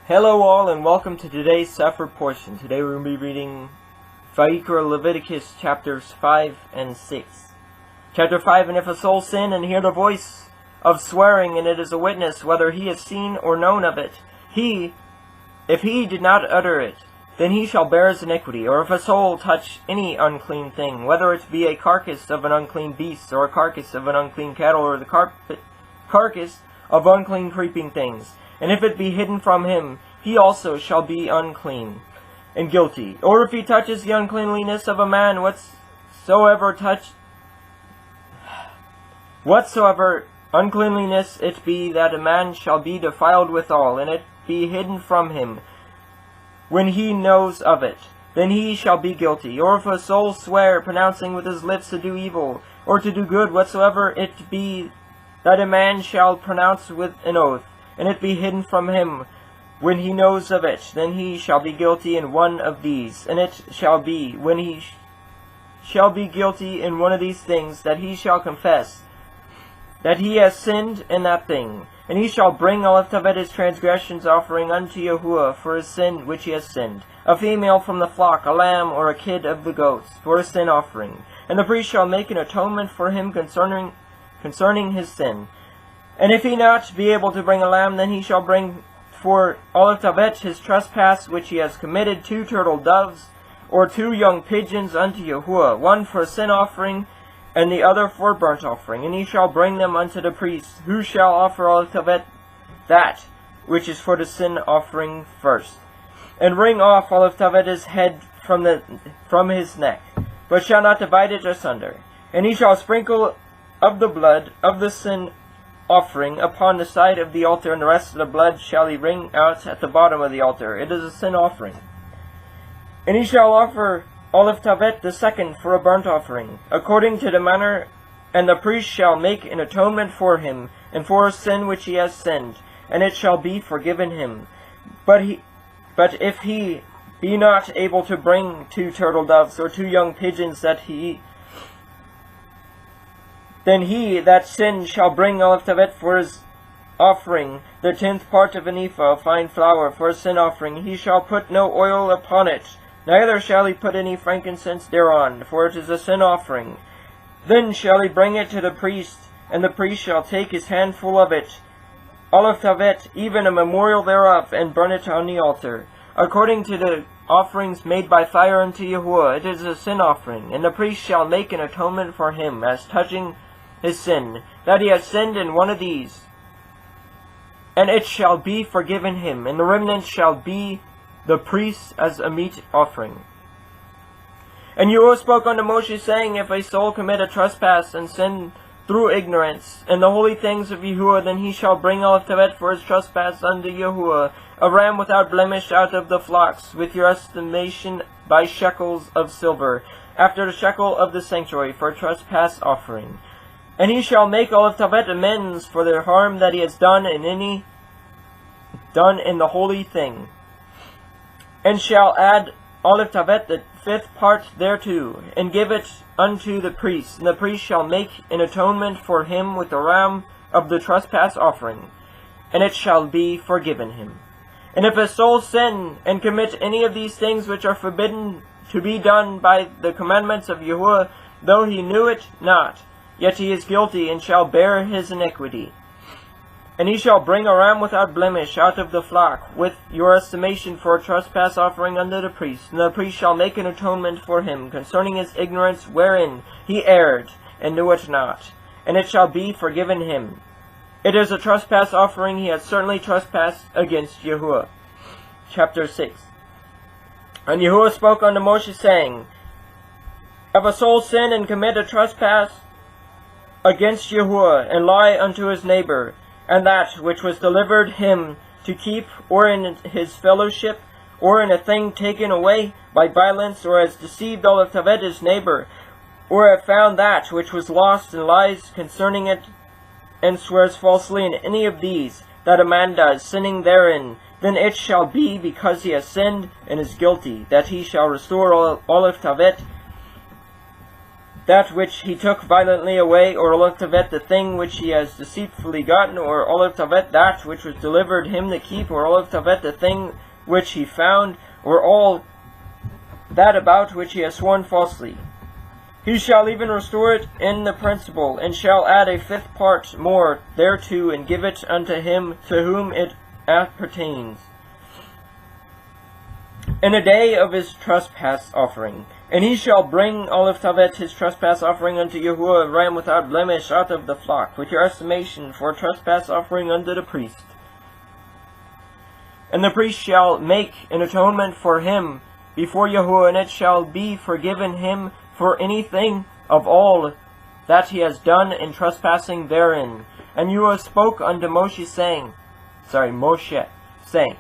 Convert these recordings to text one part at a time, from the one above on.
Hello all, and welcome to today's Sefer portion. Today we're going to be reading VAYIQRA, Leviticus chapters 5 and 6. Chapter 5, And if a soul sin and hear the voice of swearing, and it is a witness, whether he has seen or known of it, if he did not utter it, then he shall bear his iniquity. Or if a soul touch any unclean thing, whether it be a carcass of an unclean beast, or a carcass of an unclean cattle, or the carcass of unclean creeping things, and if it be hidden from him, he also shall be unclean and guilty. Or if he touches the uncleanliness of a man, whatsoever uncleanliness it be, that a man shall be defiled withal, and it be hidden from him, when he knows of it, then he shall be guilty. Or if a soul swear, pronouncing with his lips to do evil, or to do good, whatsoever it be, that a man shall pronounce with an oath, and it be hidden from him, when he knows of it, then he shall be guilty in one of these. And it shall be, when he shall be guilty in one of these things, that he shall confess that he has sinned in that thing. And he shall bring all of his transgressions offering unto Yahuwah for his sin which he has sinned, a female from the flock, a lamb or a kid of the goats, for a sin offering. And the priest shall make an atonement for him concerning his sin. And if he not be able to bring a lamb, then he shall bring for all of his trespass which he has committed 2 turtle doves, or 2 young pigeons unto Yahuwah, one for a sin offering, and the other for a burnt offering. And he shall bring them unto the priest, who shall offer all of that which is for the sin offering first, and wring off all of his head from his neck, but shall not divide it asunder. And he shall sprinkle of the blood of the sin offering upon the side of the altar, and the rest of the blood shall he wring out at the bottom of the altar. It is a sin offering. And he shall offer all of the second for a burnt offering, according to the manner, and the priest shall make an atonement for him, and for a sin which he has sinned, and it shall be forgiven him. But if he be not able to bring 2 turtle doves, or 2 young pigeons, then he that sinned shall bring all of it for his offering, the 10th part of an ephah of fine flour for a sin offering. He shall put no oil upon it, neither shall he put any frankincense thereon, for it is a sin offering. Then shall he bring it to the priest, and the priest shall take his handful of it, all of it, even a memorial thereof, and burn it on the altar, according to the offerings made by fire unto Yahuwah. It is a sin offering. And the priest shall make an atonement for him, as touching his sin, that he has sinned in one of these, and it shall be forgiven him, and the remnant shall be the priest as a meat offering. And Yahuwah spoke unto Moshe, saying, If a soul commit a trespass and sin through ignorance in the holy things of Yahuwah, then he shall bring all of it for his trespass unto Yahuwah, a ram without blemish out of the flocks, with your estimation by shekels of silver, after the shekel of the sanctuary, for a trespass offering. And he shall make all of amends for the harm that he has done in the holy thing, and shall add all of the 5th part thereto, and give it unto the priest. And the priest shall make an atonement for him with the ram of the trespass offering, and it shall be forgiven him. And if a soul sin and commit any of these things which are forbidden to be done by the commandments of Yahuwah, though he knew it not, yet he is guilty, and shall bear his iniquity. And he shall bring a ram without blemish out of the flock, with your estimation, for a trespass offering unto the priest. And the priest shall make an atonement for him concerning his ignorance wherein he erred, and knew it not, and it shall be forgiven him. It is a trespass offering. He has certainly trespassed against Yahuwah. Chapter 6. And Yahuwah spoke unto Moshe, saying, If a soul sin and commit a trespass against Yahuwah, and lie unto his neighbor, and that which was delivered him to keep, or in his fellowship, or in a thing taken away by violence, or has deceived all of his neighbor, or have found that which was lost, and lies concerning it, and swears falsely in any of these that a man does, sinning therein, then it shall be, because he has sinned and is guilty, that he shall restore all of that which he took violently away, or all of Tevet the thing which he has deceitfully gotten, or all of Tevet that which was delivered him to keep, or all of Tevet the thing which he found, or all that about which he has sworn falsely. He shall even restore it in the principal, and shall add a fifth part more thereto, and give it unto him to whom it appertains, in a day of his trespass offering. And he shall bring all of Tevet his trespass offering unto Yahuwah, a ram without blemish out of the flock, with your estimation for a trespass offering unto the priest. And the priest shall make an atonement for him before Yahuwah, and it shall be forgiven him for anything of all that he has done in trespassing therein. And Yahuwah spoke unto Moshe, saying,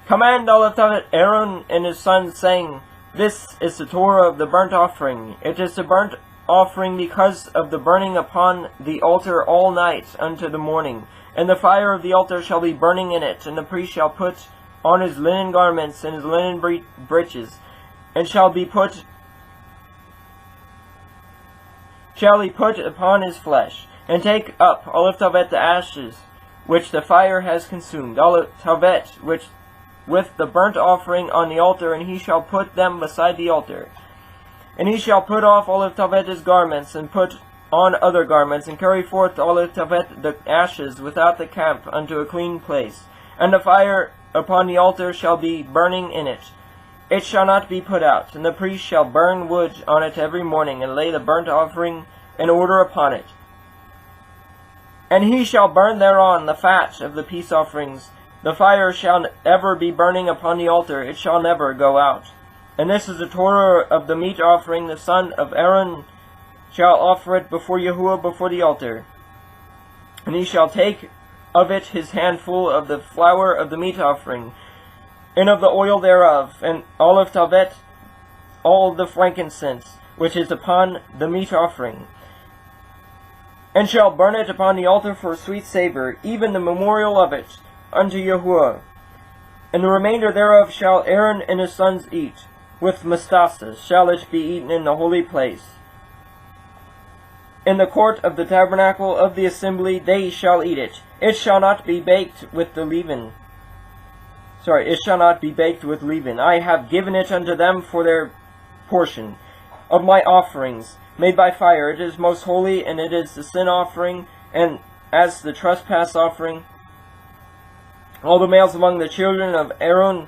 Command all of Tevet Aaron and his sons, saying, This is the Torah of the burnt offering. It is the burnt offering because of the burning upon the altar all night unto the morning. And the fire of the altar shall be burning in it, and the priest shall put on his linen garments and his linen breeches, and shall he put upon his flesh, and take up all of Tevet the ashes which the fire has consumed, all of Tevet which with the burnt offering on the altar, and he shall put them beside the altar. And he shall put off all of Tevet his garments, and put on other garments, and carry forth all of Tevet the ashes without the camp unto a clean place. And the fire upon the altar shall be burning in it. It shall not be put out. And the priest shall burn wood on it every morning, and lay the burnt offering in order upon it. And he shall burn thereon the fat of the peace offerings. The fire shall ever be burning upon the altar, it shall never go out. And this is the Torah of the meat offering. The son of Aaron shall offer it before Yahuwah before the altar. And he shall take of it his handful of the flour of the meat offering, and of the oil thereof, and all of Tevet, all the frankincense, which is upon the meat offering, and shall burn it upon the altar for a sweet savour, even the memorial of it, unto Yahuwah. And the remainder thereof shall Aaron and his sons eat. With mustasas shall it be eaten in the holy place. In the court of the tabernacle of the assembly they shall eat it. It shall not be baked with leaven. I have given it unto them for their portion of my offerings made by fire. It is most holy, and it is the sin offering, and as the trespass offering. All the males among the children of Aaron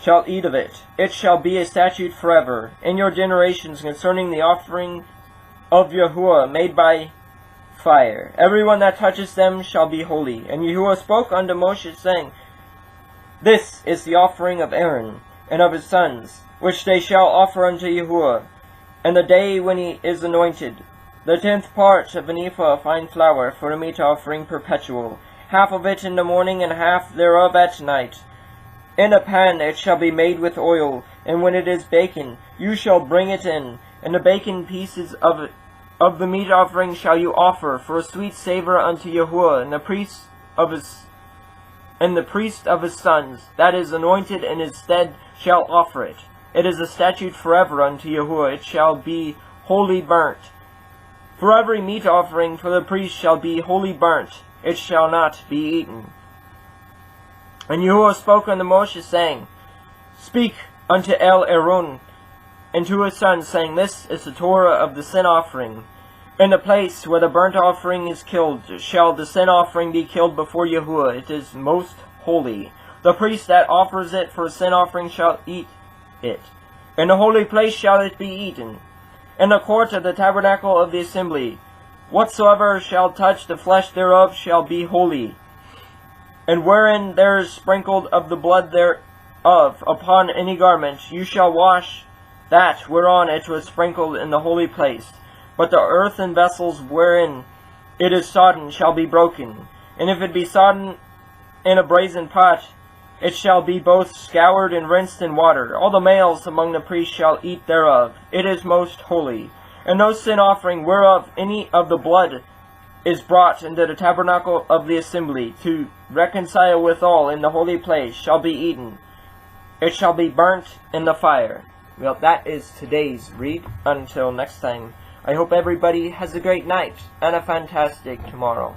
shall eat of it. It shall be a statute forever in your generations concerning the offering of Yahuwah made by fire. Everyone that touches them shall be holy. And Yahuwah spoke unto Moshe, saying, This is the offering of Aaron and of his sons, which they shall offer unto Yahuwah, and the day when he is anointed, the 10th part of an ephah of fine flour for a meat offering perpetual, half of it in the morning, and half thereof at night. In a pan it shall be made with oil, and when it is baken, you shall bring it in, and the baken pieces of the meat offering shall you offer for a sweet savour unto Yahuwah, and the priest of his sons, that is anointed in his stead, shall offer it. It is a statute forever unto Yahuwah. It shall be wholly burnt. For every meat offering for the priest shall be wholly burnt. It shall not be eaten. And Yahuwah spoke unto Moshe, saying, Speak unto Aaron and to his sons, saying, This is the Torah of the sin offering. In the place where the burnt offering is killed, shall the sin offering be killed before Yahuwah. It is most holy. The priest that offers it for a sin offering shall eat it. In the holy place shall it be eaten. In the court of the tabernacle of the assembly, whatsoever shall touch the flesh thereof shall be holy. And wherein there is sprinkled of the blood thereof upon any garment, you shall wash that whereon it was sprinkled in the holy place. But the earthen vessels wherein it is sodden shall be broken. And if it be sodden in a brazen pot, it shall be both scoured and rinsed in water. All the males among the priests shall eat thereof. It is most holy. And no sin offering whereof any of the blood is brought into the tabernacle of the assembly, to reconcile withal in the holy place, shall be eaten. It shall be burnt in the fire. Well, that is today's read. Until next time, I hope everybody has a great night and a fantastic tomorrow.